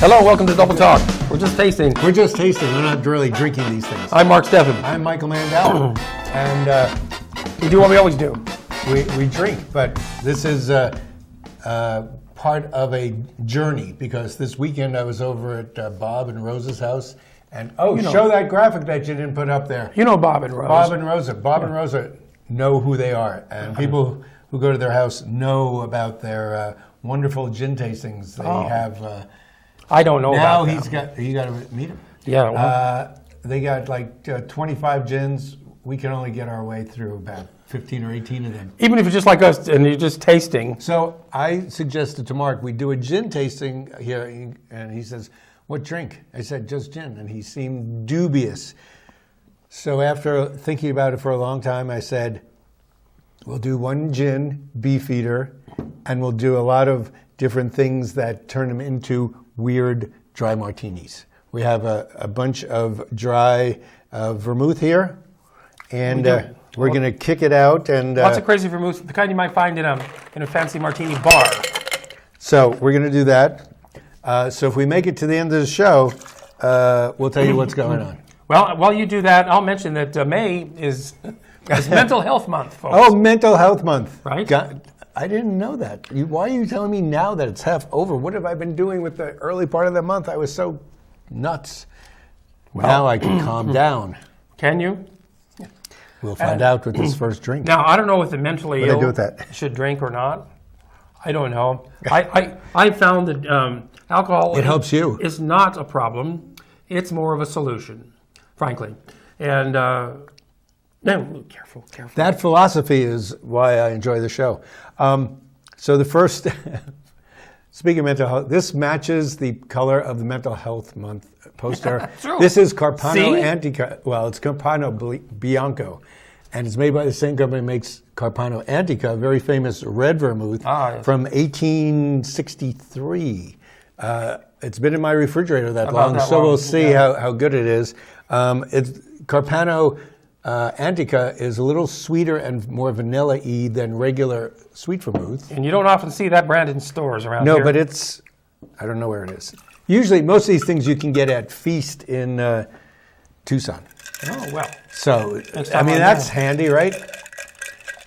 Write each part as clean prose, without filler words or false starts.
Hello, welcome to Double Talk. We're just tasting. We're just tasting. We're not really drinking these things. I'm Mark Steffen. I'm Michael Mandel. And we do what we always do. We drink, but this is part of a journey because this weekend I was over at Bob and Rosa's house. And show that graphic that you didn't put up there. You know Bob and Rose. Bob and Rosa. Bob and Rosa know who they are. And people who go to their house know about their wonderful gin tastings they have. I don't know now about you got to meet him. Yeah. Well, they got like 25 gins. We can only get our way through about 15 or 18 of them. even if it's just like us and you're just tasting. So I suggested to Mark, we do a gin tasting here. And he says, what drink? I said, just gin. And he seemed dubious. So after thinking about it for a long time, I said, we'll do one gin, Beefeater, and we'll do a lot of different things that turn them into weird dry martinis. We have a bunch of dry vermouth here, and we're going to kick it out. And lots of crazy vermouth, the kind you might find in a fancy martini bar. So we're going to do that. So if we make it to the end of the show, we'll tell you what's going on. Well, while you do that, I'll mention that May is Mental Health Month, folks. Oh, Mental Health Month. Right? God, I didn't know that. Why are you telling me now that it's half over? What have I been doing with the early part of the month? I was so nuts. Well, now I can calm down. Can you? We'll find out with this first drink. Now, I don't know if the mentally What do I ill do with that? should drink or not. I don't know. I found that alcohol It helps you. is not a problem. It's more of a solution, frankly. And no, careful. That philosophy is why I enjoy the show. So the first, speaking of mental health, this matches the color of the Mental Health Month poster. True. This is Carpano See? Antica. Well, it's Carpano Bianco, and it's made by the same company that makes Carpano Antica, a very famous red vermouth from 1863. It's been in my refrigerator that long, so we'll see how good it is. Carpano Antica is a little sweeter and more vanilla-y than regular sweet vermouth. And you don't often see that brand in stores around No, here. but I don't know where it is. Usually, most of these things you can get at Feast in Tucson. Oh, well. So, I mean, that's handy, right?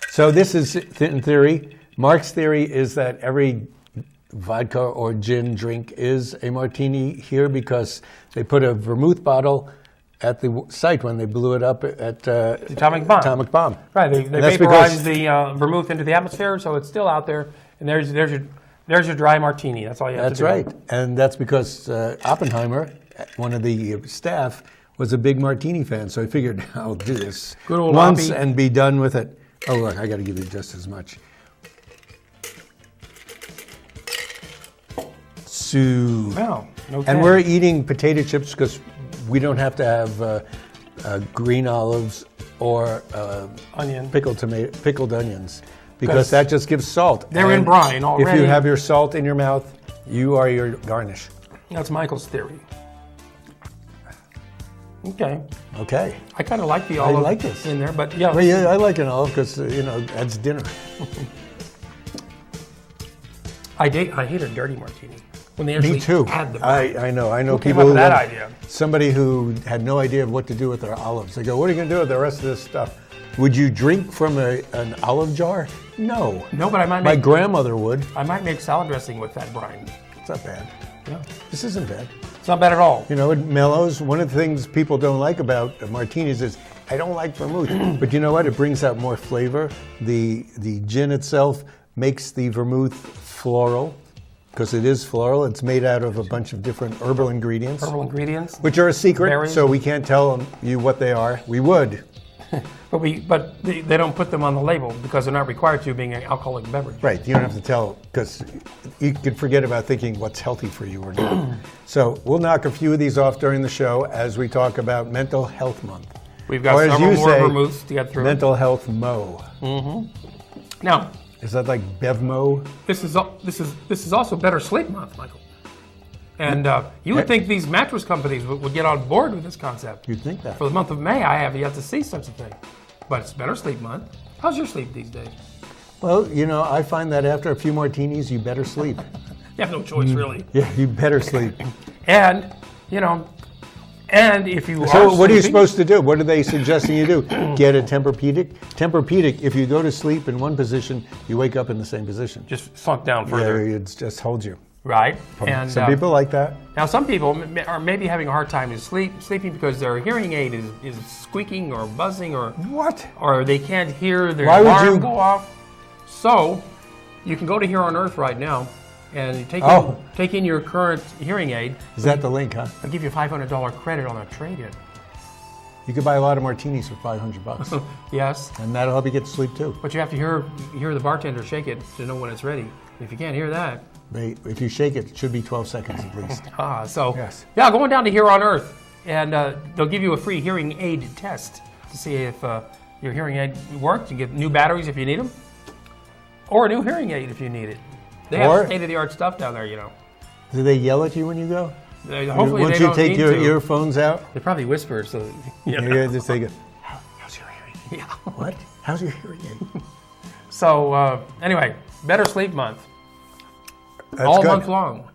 So this is, in theory, Mark's theory is that every vodka or gin drink is a martini here because they put a vermouth bottle at the site when they blew it up at the atomic bomb. Right, they vaporized the vermouth into the atmosphere, so it's still out there. And there's your dry martini. That's all you have to do. That's right, and that's because Oppenheimer, one of the staff, was a big martini fan. So I figured I'll do this once and be done with it. Oh look, I got to give you just as much. So, Wow. Okay. And we're eating potato chips because we don't have to have green olives or pickled onions because that just gives salt. They're in brine already. If you have your salt in your mouth, you are your garnish. That's Michael's theory. Okay. I kind of like the olive in there, but yeah. Well, yeah, I like an olive because, that's dinner. I hate a dirty martini. When they actually Me too. add the I know Who people came up who with that idea. Somebody who had no idea of what to do with their olives. They go, what are you going to do with the rest of this stuff? Would you drink from an olive jar? No. No, but I might My grandmother would. I might make salad dressing with that brine. It's not bad. Yeah. This isn't bad. It's not bad at all. It mellows. One of the things people don't like about martinis is I don't like vermouth. But you know what? It brings out more flavor. The gin itself makes the vermouth floral. Because it is floral. It's made out of a bunch of different herbal ingredients. Which are a secret, berries. So we can't tell you what they are. We would. but they don't put them on the label because they're not required to, being an alcoholic beverage. Right, you don't have to tell, because you could forget about thinking what's healthy for you or not. So we'll knock a few of these off during the show as we talk about Mental Health Month. We've got several more vermouths to get through. Mental Health Mo. Mm-hmm. Now, is that like Bevmo? This is also Better Sleep Month, Michael. And you would think these mattress companies would get on board with this concept. You'd think that. For the month of May, I have yet to see such a thing. But it's Better Sleep Month. How's your sleep these days? Well, I find that after a few martinis, you better sleep. You have no choice, really. Yeah, you better sleep. And, you know, and if you So what are you supposed to do? What are they suggesting you do? Get a Tempur-Pedic? Tempur-Pedic, if you go to sleep in one position, you wake up in the same position. just sunk down further. Yeah, it just holds you. Right? And some people like that. Now, some people are maybe having a hard time sleeping because their hearing aid is squeaking or buzzing or What? or they can't hear their Why would alarm you- go off. So, you can go to Here on Earth right now and take in your current hearing aid. Is that the link, huh? I'll give you a $500 credit on a trade-in. You could buy a lot of martinis for $500. Yes, And that'll help you get to sleep too. but you have to hear the bartender shake it to know when it's ready. If you can't hear that, If you shake it, it should be 12 seconds at least. Yes. yeah, going down to Here on Earth, and they'll give you a free hearing aid test to see if your hearing aid works. You get new batteries if you need them, or a new hearing aid if you need it. They have state-of-the-art stuff down there, you know. Do they yell at you when you go? Hopefully Once they you don't take need your to. earphones out, They probably whisper, so you know. you just take it. How's your hearing aid? Yeah. What? How's your hearing aid? So anyway, better sleep month. That's All good. month long.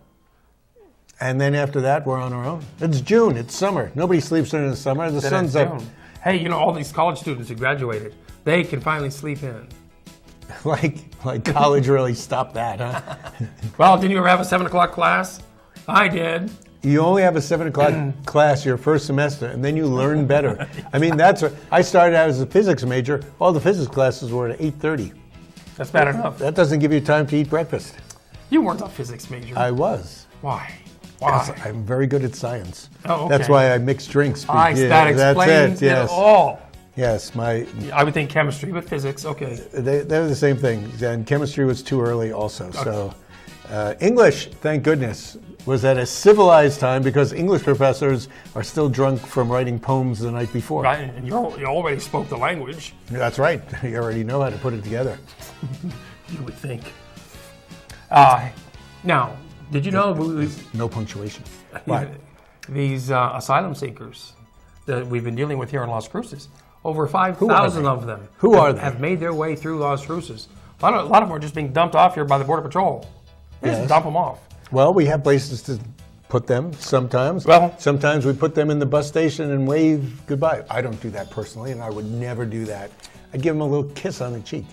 And then after that, we're on our own. It's June. It's summer. Nobody sleeps during the summer. The sun's up. Hey, you know, all these college students who graduated, they can finally sleep in. Like college really stopped that, huh? Well, didn't you ever have a 7 o'clock class? I did. You only have a 7 o'clock class your first semester, and then you learn better. I mean, that's what I started out as a physics major. All the physics classes were at 8:30. That's bad enough. That doesn't give you time to eat breakfast. You weren't a physics major. I was. Why? Yes, I'm very good at science. Oh, okay. That's why I mix drinks. That explains Yes. it all. Yes, I would think chemistry, but physics, okay. they're the same thing. And chemistry was too early also. Okay. So English, thank goodness, was at a civilized time because English professors are still drunk from writing poems the night before. Right, and you already spoke the language. That's right. You already know how to put it together. You would think. Now, did you know No punctuation. What? These asylum seekers that we've been dealing with here in Las Cruces, over 5,000 of them have made their way through Las Cruces. A lot of them are just being dumped off here by the Border Patrol. They just dump them off. Well, we have places to put them sometimes. Sometimes we put them in the bus station and wave goodbye. I don't do that personally, and I would never do that. I'd give them a little kiss on the cheek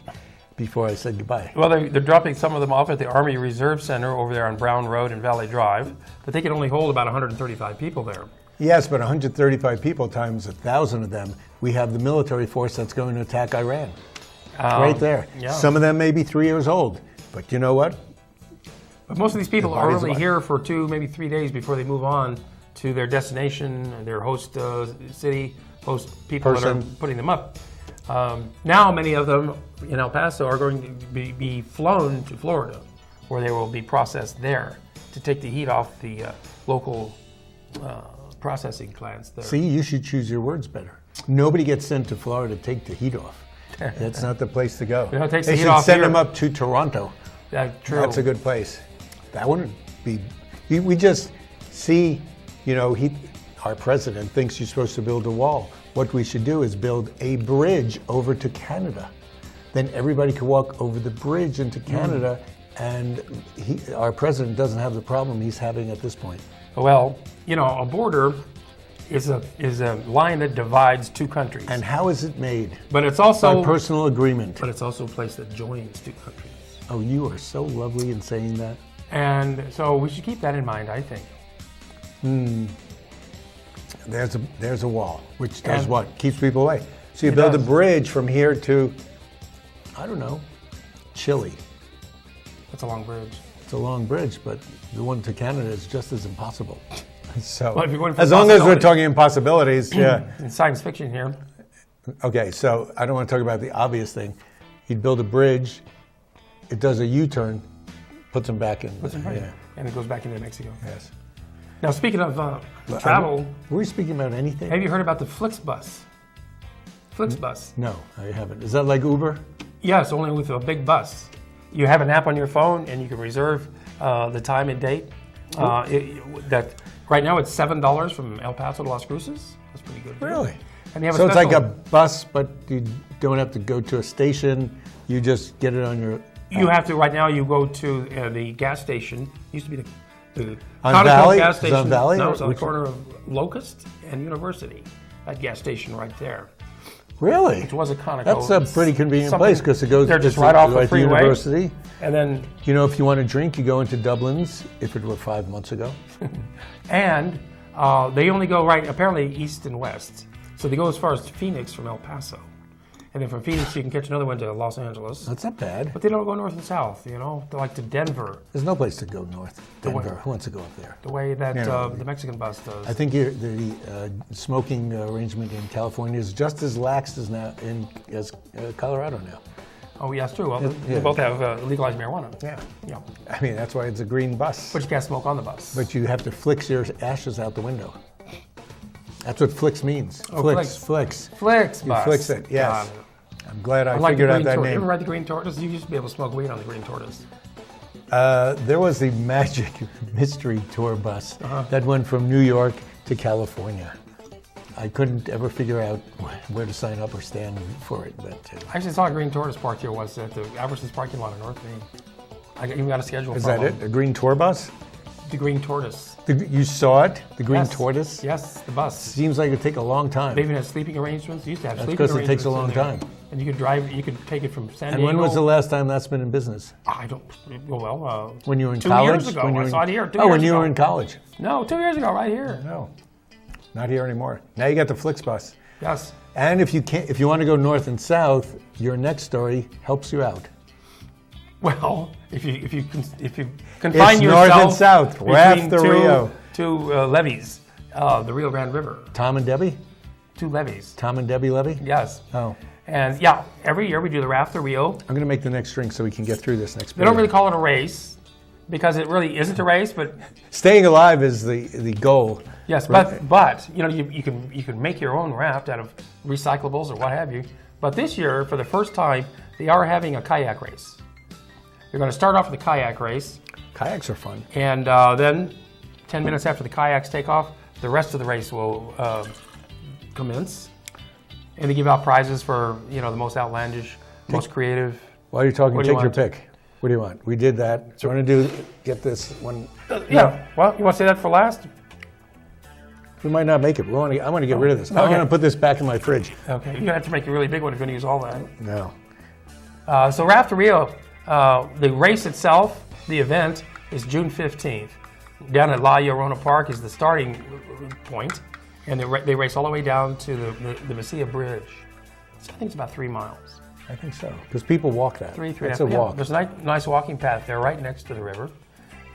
before I said goodbye. Well, they're dropping some of them off at the Army Reserve Center over there on Brown Road and Valley Drive, but they can only hold about 135 people there. Yes, but 135 people times 1,000 of them, we have the military force that's going to attack Iran. Right there. Yeah. Some of them may be 3 years old, but you know what? But most of these people are only here for 2, maybe 3 days before they move on to their destination, their host city, host people that are putting them up. Now, many of them in El Paso are going to be flown to Florida, where they will be processed there to take the heat off the local processing plants there. See, you should choose your words better. Nobody gets sent to Florida to take the heat off. That's not the place to go. They should send them up to Toronto. True. That's a good place. That wouldn't be. We just see, our president thinks you're supposed to build a wall. What we should do is build a bridge over to Canada. Then everybody can walk over the bridge into Canada, and our president doesn't have the problem he's having at this point. Well, a border is a line that divides two countries. And how is it made? But it's also by personal agreement. But it's also a place that joins two countries. Oh, you are so lovely in saying that. And so we should keep that in mind, I think. There's a wall, which does what? Keeps people away. So you build a bridge from here to, I don't know, Chile. That's a long bridge. It's a long bridge, but the one to Canada is just as impossible. So, well, if you're going for as long as we're talking impossibilities, yeah. In science fiction here. Okay, so I don't want to talk about the obvious thing. You'd build a bridge, it does a U-turn, puts them back in. Yeah. And it goes back into Mexico. Yes. Now, speaking of travel. Were we speaking about anything? Have you heard about the Flux Bus? Flux Bus. No, I haven't. Is that like Uber? Yes, only with a big bus. You have an app on your phone, and you can reserve the time and date. Right now, it's $7 from El Paso to Las Cruces. That's pretty good. Really? And you have so it's like a bus, but you don't have to go to a station. You just get it on your You have to, right now you go to the gas station, used to be the On Conoco Valley? gas Is it station. on Valley? No, it's on the Which- corner of Locust and University. That gas station right there. Really? Which was a Conoco. That's a pretty convenient Something- place because it goes They're just it's right off the to freeway. University. And then, You know, if you want to drink, you go into Dublin's, if it were 5 months ago. and they only go right, apparently east and west. So they go as far as Phoenix from El Paso. And then from Phoenix, you can catch another one to Los Angeles. That's not bad. But they don't go north and south, you know? They're like to Denver, There's no place to go north. way- Denver. Who wants to go up there? the way that Yeah. the Mexican bus does. I think the smoking arrangement in California is just as lax as Colorado now. Oh, yeah, it's true. Well, Yeah. they both have legalized marijuana. Yeah. Yeah. I mean, that's why it's a green bus. But you can't smoke on the bus. But you have to flicks your ashes out the window. That's what flicks means. Oh, Flicks. Flix You bus. flicks it, yes. God. I'm glad I like figured the out green that tortoise. You name. ever ride the green tortoise? You used to be able to smoke weed on the green tortoise. There was the Magic Mystery Tour bus that went from New York to California. I couldn't ever figure out where to sign up or stand for it. But I actually saw a green tortoise parked here once at the Albertsons parking lot in North Main. I even got a schedule is for that it? A green tour bus? The green tortoise. You saw it? The green Yes. tortoise? Yes, the bus. Seems like it'd take a long time. They even had sleeping arrangements. They used to have That's sleeping because it arrangements. takes a long in there. time. And you could drive. You could take it from San And Diego. when was the last time that's been in business? I don't. Well, When you were in 2 college? years ago. When you were I saw it here. 2 Oh, years when you ago. were in college? No, 2 years ago, right here. No, not here anymore. Now you got the Flix bus. Yes. And if you want to go north and south, your next story helps you out. Well, if you confine It's yourself north and south, raft the between Rio. two levees, the Rio Grande River, Tom and Debbie? 2 levees. Tom and Debbie Levy? Yes. Oh. And yeah, every year we do the raft the Rio. I'm going to make the next drink so we can get through this next They don't period. really call it a race because it really isn't a race, but Staying alive is the goal. yes, Right. but you know you can make your own raft out of recyclables or what have you. But this year, for the first time, they are having a kayak race. They're going to start off with the kayak race, Kayaks are fun. and then 10 minutes after the kayaks take off, the rest of the race will commence. And they give out prizes for the most outlandish, most creative. While you're talking, What do you take your want? pick. What do you want? We did that. Do you want to get this one? Yeah. Well, you want to say that for last? We might not make it. I want to get rid of this. I'm Okay. going to put this back in my fridge. Okay. You're going to have to make a really big one if you're going to use all that. No. So Raft to Rio, the race itself, the event, is June 15th. Down at La Llorona Park is the starting point, and they race all the way down to the Mesilla Bridge. So I think it's about 3 miles. I think so. Because people walk that. Three That's and a a half. walk. Yeah, there's a nice walking path there right next to the river.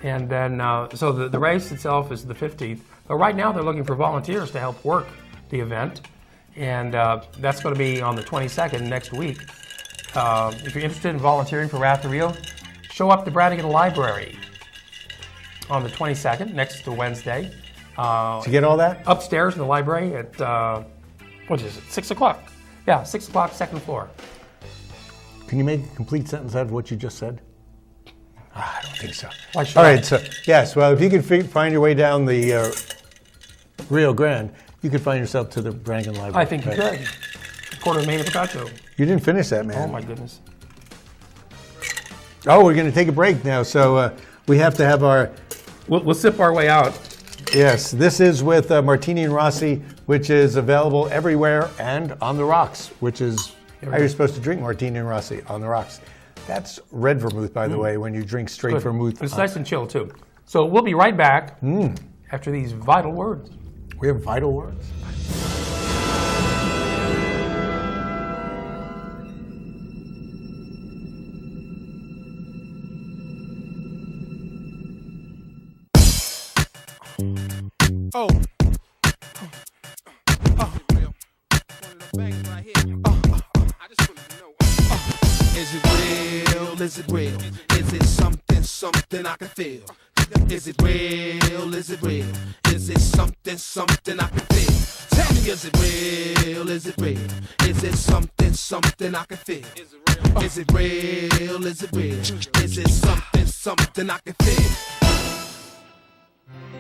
And then, so the race itself is the 15th. But right now they're looking for volunteers to help work the event. And that's going to be on the 22nd next week. If you're interested in volunteering for Raft to Rio, show up to Brannigan Library on the 22nd, next to Wednesday. Did you get all that? Upstairs in the library at, what is it, 6 o'clock? Yeah, 6 o'clock, second floor. Can you make a complete sentence out of what you just said? I don't think so. Why should All I? right, so yes, well, if you can find your way down the Rio Grande, you could find yourself to the Brannigan Library. I think you could. Quarter of Maine Picacho. You didn't finish that, man. Oh my goodness. Oh, we're going to take a break now, so we have to have our... We'll sip our way out. Yes, this is with Martini and Rossi, which is available everywhere, and on the rocks, which is how you're supposed to drink Martini and Rossi, on the rocks. That's red vermouth, by the way, when you drink straight Good. vermouth. It's nice and chill too. So we'll be right back after these vital words. We have vital words. Oh. Is it real? Is it real? Is it something I can feel? Is it real? Is it real? Is it something I can feel? Tell me, is it real? Is it real? Is it something I can feel? Is it real? Is it real? Is it something I can feel?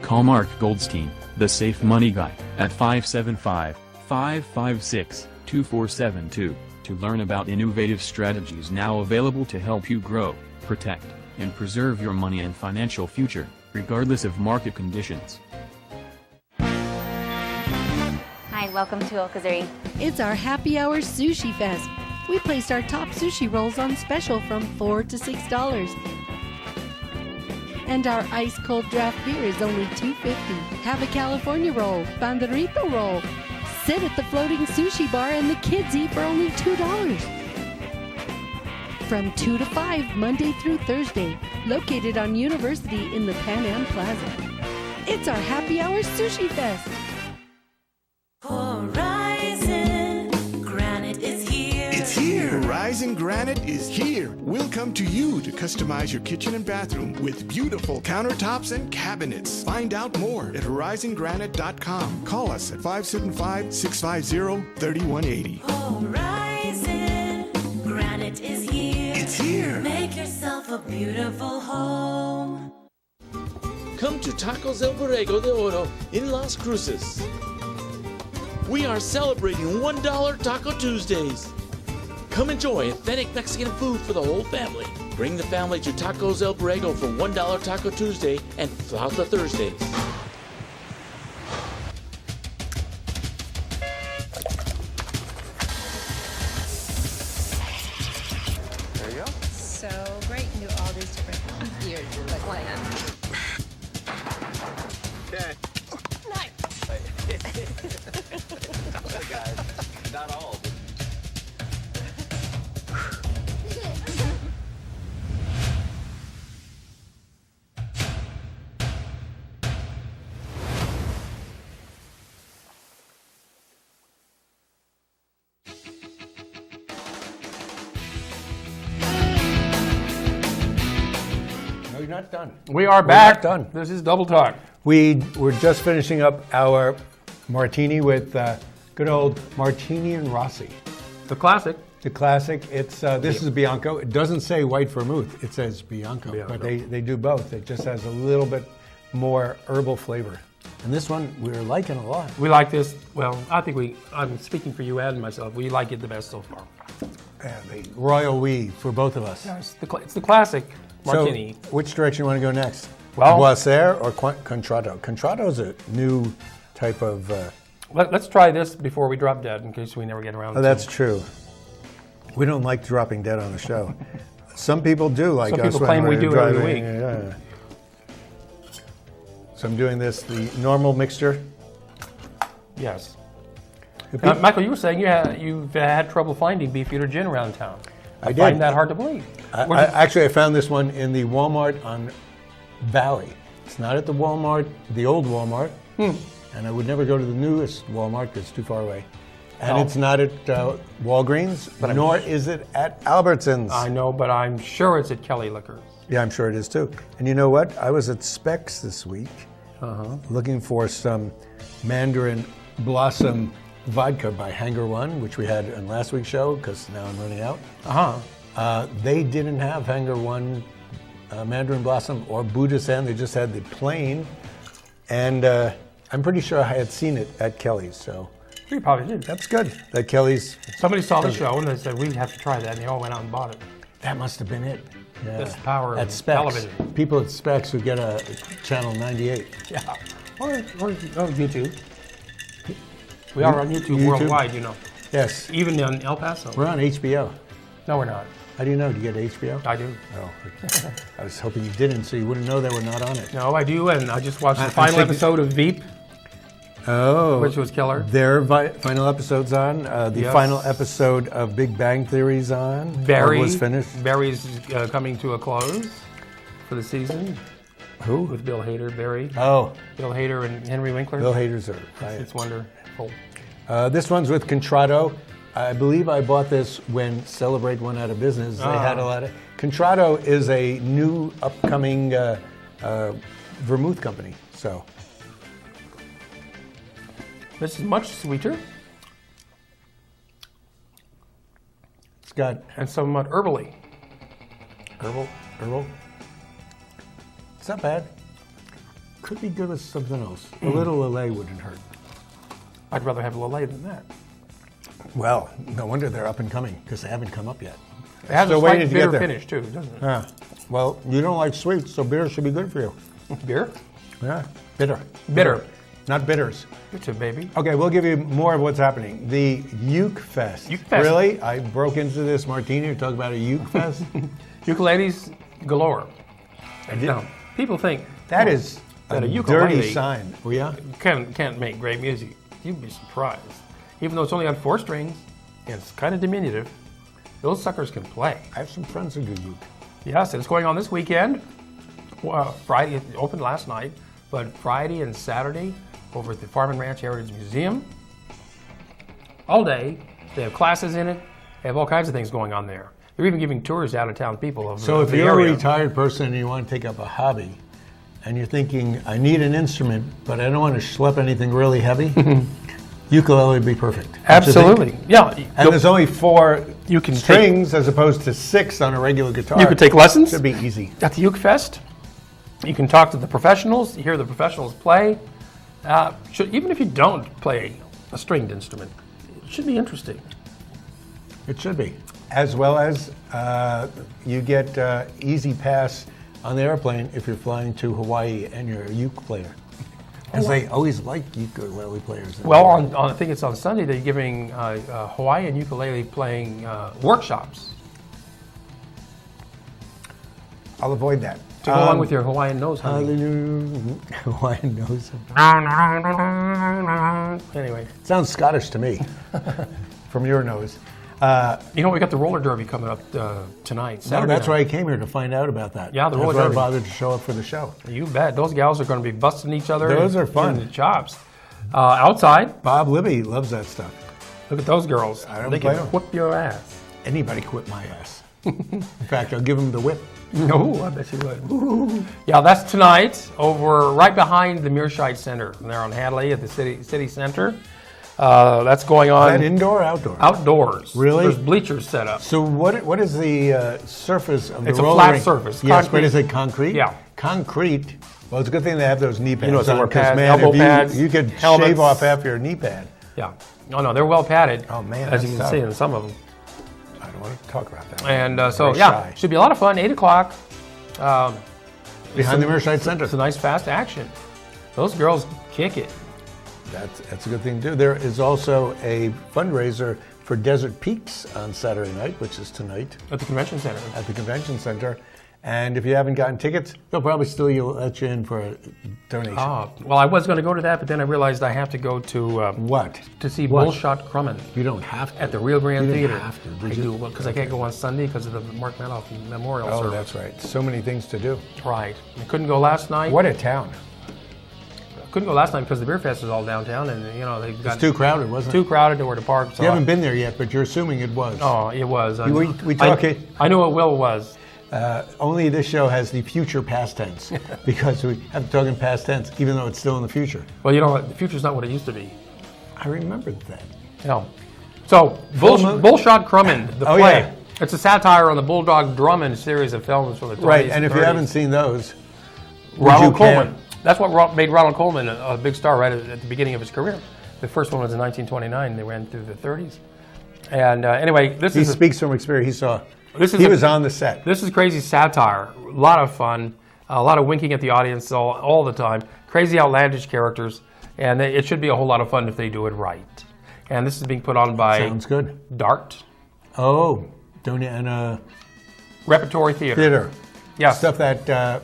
Call Mark Goldstein, the Safe Money Guy, at 575-556-2472 to learn about innovative strategies now available to help you grow, protect, and preserve your money and financial future, regardless of market conditions. Hi, welcome to Okazuri. It's our happy hour sushi fest. We placed our top sushi rolls on special from $4 to $6. And our ice cold draft beer is only $2.50. Have a California roll, banderito roll. Sit at the floating sushi bar and the kids eat for only $2. From 2 to 5, Monday through Thursday. Located on University in the Pan Am Plaza. It's our happy hour sushi fest. Horizon Granite is here. It's here. Horizon Granite is here. We'll come to you to customize your kitchen and bathroom with beautiful countertops and cabinets. Find out more at horizongranite.com. Call us at 575-650-3180. Horizon Granite is here. It's here. Make yourself a beautiful home. Come to Tacos El Borrego de Oro in Las Cruces. We are celebrating $1 Taco Tuesdays. Come enjoy authentic Mexican food for the whole family. Bring the family to Tacos El Borrego for $1 Taco Tuesday and Flauta Thursdays. There you go. So great. Do all these different years. Like, why not? Okay. Not all. No, you're not done. We are back. not done. This is Double Talk. We were just finishing up our martini with good old Martini and Rossi. The classic. The classic. It's this is Bianco. It doesn't say white vermouth. It says Bianco. Bianco. But they do both. It just has a little bit more herbal flavor. And this one we're liking a lot. We like this. Well, I think I'm speaking for you and myself. We like it the best so far. The royal we for both of us. It's the classic martini. So, which direction you want to go next? Well- Boisser or Contratto? Contratto is a new type of. Let's try this before we drop dead, in case we never get around to Oh, that's true. We don't like dropping dead on the show. Some people do like Some us people when claim we we're do it every driving. week. Yeah. So I'm doing this, the normal mixture. Yes. If Now, you- Michael, you were saying you've had trouble finding Beefeater Gin around town. I did. find that hard to believe. Actually, I found this one in the Walmart on Valley. It's not at the Walmart, the old Walmart. And I would never go to the newest Walmart because it's too far away. And No. it's not at Walgreens, nor is it at Albertsons. I know, but I'm sure it's at Kelly Liquors. Yeah, I'm sure it is too. And you know what? I was at Specs this week looking for some Mandarin Blossom vodka by Hanger One, which we had in last week's show because now I'm running out. They didn't have Hanger One Mandarin Blossom or Buddha San. They just had the plain. And I'm pretty sure I had seen it at Kelly's. So You probably did. that's good. That Kelly's. Somebody saw the show and they said, we have to try that. And they all went out and bought it. That must have been it. Yeah. That's the power at of Specs. television. People at Specs who get a channel 98. Yeah. Or YouTube. We are on YouTube, YouTube? worldwide, you know. Yes. Even in El Paso. We're on HBO. No, we're not. How do you know? Do you get HBO? I do. Oh, I was hoping you didn't, so you wouldn't know they were not on it. No, I do, and I just watched I'm the final thinking- episode of Veep, Oh. which was killer. Their final episode's on. The Yes. final episode of Big Bang Theory's on. Barry Or was finished. Barry's coming to a close for the season Who? with Bill Hader, Barry. Oh, Bill Hader and Henry Winkler. Bill Hader's are. It's wonderful. This one's with Contratto. I believe I bought this when Celebrate went out of business. They had a lot of. Contratto is a new upcoming vermouth company. So This is much sweeter it's got and somewhat herbally. herbal. It's not bad. Could be good with something else. A little Lillet wouldn't hurt. I'd rather have Lillet than that. Well, no wonder they're up and coming because they haven't come up yet. It has Still a waiting slight to get bitter there. finish too, doesn't it? Yeah. Well, you don't like sweets, so beer should be good for you. Beer? Yeah, bitter. Bitter. Not bitters. Bitter, baby. Okay, we'll give you more of what's happening. The Uke Fest. Uke Fest. Really? I broke into this martini to talk about a Uke Fest? Ukuleles galore. Now, people think That is that a a ukulele dirty sign. Oh, yeah? can't make great music. You'd be surprised. Even though it's only on 4 strings, and it's kind of diminutive, those suckers can play. I have some friends who do Uke. Yes, it's going on this weekend. Friday, it opened last night, but Friday and Saturday over at the Farm and Ranch Heritage Museum. All day. They have classes in it. They have all kinds of things going on there. They're even giving tours out of town people of So if the you're area. a retired person and you want to take up a hobby, and you're thinking, I need an instrument, but I don't want to schlep anything really heavy, ukulele would be perfect. Don't you think? Absolutely. Yeah. And there's only 4 You can strings as opposed to 6 on a regular guitar. You could take lessons. Should be easy. At the Uke Fest. You can talk to the professionals, hear the professionals play. Even if you don't play a stringed instrument, it should be interesting. It should be. As well as you get easy pass on the airplane if you're flying to Hawaii and you're a uke player. Because they always like ukulele players. Well, I think it's on Sunday, they're giving Hawaiian ukulele playing workshops I'll avoid that. to go along with your Hawaiian nose humming. Hallelujah. Hawaiian nose. Anyway, Sounds Scottish to me, from your nose. you know, we got the roller derby coming up tonight. No, Saturday that's night. why I came here to find out about that. Yeah, the That's roller why I derby. bothered to show up for the show. You bet. Those gals are going to be busting each other. Those are fun. in the chops. Outside, Bob Libby loves that stuff. look at those girls. I don't They blame can 'em. whip your ass. Anybody could whip my ass. In fact, I'll give him the whip. No, I bet you would. Yeah, that's tonight over right behind the Mearshite Center. And they're on Hadley at the city center. That's going Is on that indoor or outdoor? outdoors. Really? There's bleachers set up. So what is the surface of the It's a roller flat rink? surface, Yes, concrete. but is it concrete? Yeah. Concrete. Well, it's a good thing they have those knee pads. You know, so on, wear 'cause, pads, man, elbow if pads, you could helmets. shave off half your knee pad. Yeah. No, they're well padded. Oh, man, as that's you can tough. see in some of them. I don't want to talk about that. And so Very yeah, shy. should be a lot of fun. 8 o'clock. Behind the Mearshite Center. It's a nice fast action. Those girls kick it. That's a good thing to do. There is also a fundraiser for Desert Peaks on Saturday night, which is tonight At the convention center. at the convention center. And if you haven't gotten tickets, they'll probably still let you in for a donation. Well, I was going to go to that, but then I realized I have to go to What? see What? Bullshot Crummin You don't have to. at the Rio Grande You didn't Theater. have to, I did you? do, because I can't go on Sunday because of the Mark Madoff Memorial Oh, service. that's right. So many things to do. Right. I couldn't go last night. What a town. Couldn't go last night because the beer fest is all downtown, and you know they got It's too crowded, wasn't too it? crowded nowhere to park. So You haven't been there yet, but you're assuming it was. Oh, it was. We talk it. I knew what Will was. Only this show has the future past tense because we have to talk in past tense, even though it's still in the future. Well, you know what? The future's not what it used to be. I remembered that. No. So, Bullshot Crummin, the Oh, play. yeah. It's a satire on the Bulldog Drummond series of films from the 20s Right, and if you 30s. haven't seen those, Ronald you care? Coleman. That's what made Ronald Coleman a big star right at the beginning of his career. The first one was in 1929. They ran through the 30s. And anyway, he speaks from experience. He saw. This is he a- was on the set. This is crazy satire. A lot of fun. A lot of winking at the audience all the time. Crazy, outlandish characters. And it should be a whole lot of fun if they do it right. And this is being put on by Sounds good. DART, Oh, and Repertory Theater. theater Yeah. stuff that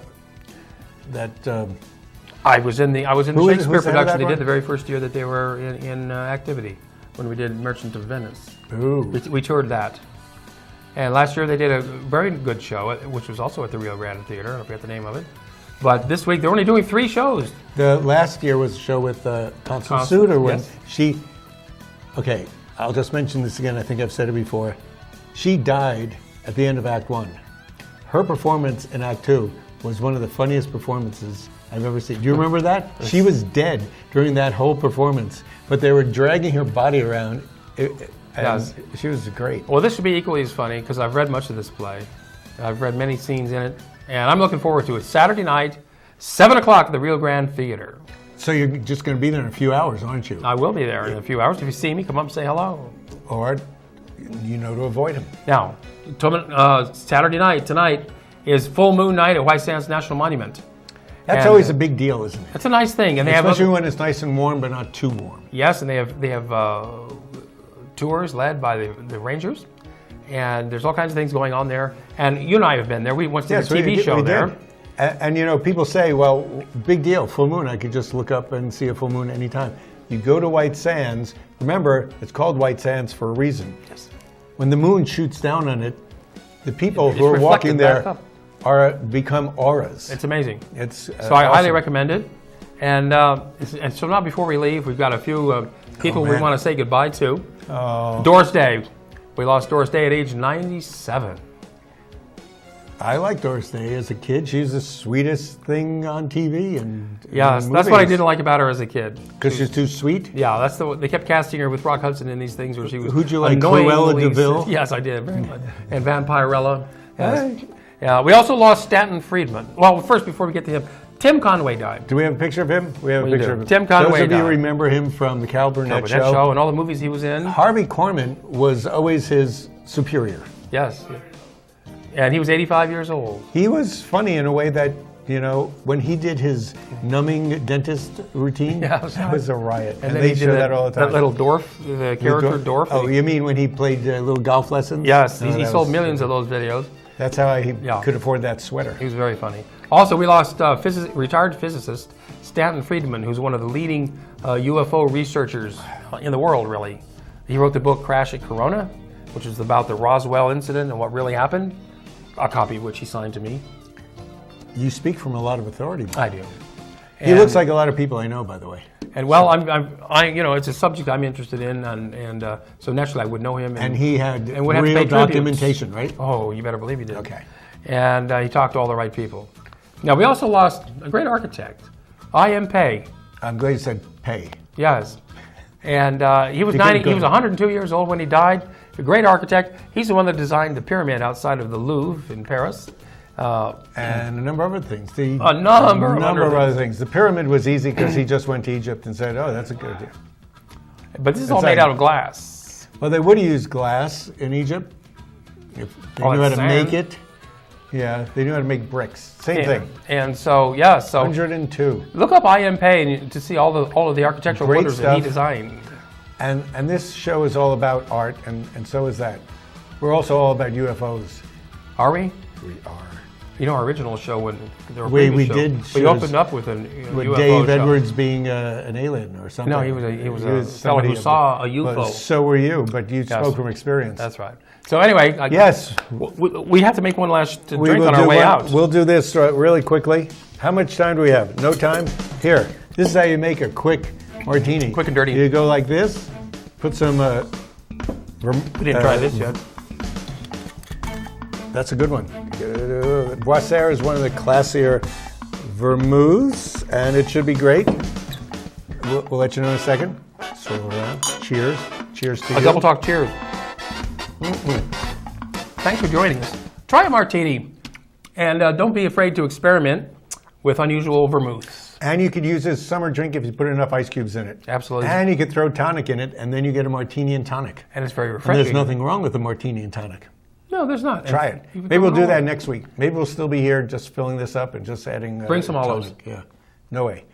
I was in the Who is- Shakespeare who's the head of production that they one? did the very first year that they were in activity when we did Merchant of Venice. Ooh. We toured that. And last year they did a very good show, which was also at the Rio Grande Theater. I forget the name of it. But this week they're only doing 3 shows. The last year was a show with Constance Constance, Suter when yes. she. Okay, I'll just mention this again. I think I've said it before. She died at the end of Act 1. Her performance in Act 2 was one of the funniest performances I've ever seen. Do you remember that? She was dead during that whole performance, but they were dragging her body around. Yes. She was great. Well, this should be equally as funny because I've read much of this play. I've read many scenes in it, and I'm looking forward to it. Saturday night, 7 o'clock at the Rio Grande Theater. So you're just going to be there in a few hours, aren't you? I will be there in a few hours. If you see me, come up and say hello. Or you know to avoid him. Now, Saturday night, tonight, is Full Moon Night at White Sands National Monument. That's And, always a big deal, isn't it? It's a nice thing, and they Especially have when it's nice and warm, but not too warm. yes, and they have tours led by the Rangers, and there's all kinds of things going on there. And you and I have been there. We went to the TV show there. And you know, people say, well, big deal, full moon. I could just look up and see a full moon anytime. You go to White Sands. Remember, it's called White Sands for a reason. Yes. When the moon shoots down on it, the people It's who are walking reflected back there up. become auras. It's amazing. It's So I highly awesome. recommend it. And so now before we leave, we've got a few people we man. want to say goodbye to. Oh. Doris Day. We lost Doris Day at age 97. I liked Doris Day as a kid. She was the sweetest thing on TV and Yes, that's what I didn't like about her as a kid. Because she's too sweet. Yeah, that's they kept casting her with Rock Hudson in these things where she was. Who'd you like, annoyingly- Cruella de Vil? Yes, I did very much. And Vampirella. Yes. Yeah, we also lost Stanton Friedman. Well, first before we get to him, Tim Conway died. Do we have a picture of him? We have a We picture do. of him. Tim Conway Those of you died. remember him from the Cal Burnett That show and all the movies he was in. Harvey Korman was always his superior. Yes. And he was 85 years old. He was funny in a way that, you know, when he did his numbing dentist routine, Yeah, that was a riot. And then they he show did that all the time. That little Dorf, the character Dorf. Oh, you mean when he played little golf lessons? Yes, No, he that sold was- millions of those videos. That's how he Yeah. could afford that sweater. He was very funny. Also, we lost retired physicist Stanton Friedman, who's one of the leading UFO researchers in the world, really. He wrote the book Crash at Corona, which is about the Roswell incident and what really happened, a copy of which he signed to me. You speak from a lot of authority. I do. He looks like a lot of people I know, by the way. And well, it's a subject I'm interested in, and so naturally I would know him. And he had and would have to real pay tribute. documentation, right? Oh, you better believe he did. Okay. And he talked to all the right people. Now, we also lost a great architect, I.M. Pei. I'm glad you said pay. Yes. And he was He 90. couldn't He was go- 102 years old when he died. A great architect. He's the one that designed the pyramid outside of the Louvre in Paris. And a number of other things. A number of other other things. The pyramid was easy because he just went to Egypt and said, oh, that's a good idea. But this is all It's made like- out of glass. Well, they would have used glass in Egypt if they Oh, knew how and to sand. make it. Yeah, they knew how to make bricks. Same thing. And so, yeah, so 102. look up I.M. Pei to see all of the architectural Great wonders that he stuff. designed. And this show is all about art, and so is that. We're also all about UFOs. Are we? We are. You know, our original show when there We previous show, did we shows opened up with a With UFO Dave show. Edwards being an alien or something. No, he was a fellow somebody who of- saw a UFO. Well, so were you, but you Yes. spoke from experience. That's right. So anyway, Yes. we have to make one last We drink will on our do way one- out. We'll do this really quickly. How much time do we have? No time? Here. This is how you make a quick martini. Quick and dirty. You go like this. Put some... We didn't try this yet. That's a good one. Boisser is one of the classier vermouths, and it should be great. We'll let you know in a second. Swirl around. Cheers. Cheers to A you. double talk cheers. Thanks for joining us. Try a martini, and don't be afraid to experiment with unusual vermouths. And you could use this summer drink if you put enough ice cubes in it. Absolutely. And you could throw tonic in it, and then you get a martini and tonic. And it's very And refreshing. there's nothing wrong with a martini and tonic. No, there's not. Try And it. you can Maybe we'll throw it do all that in. next week. Maybe we'll still be here just filling this up and just adding... Bring some olives. tonic. Yeah. No way.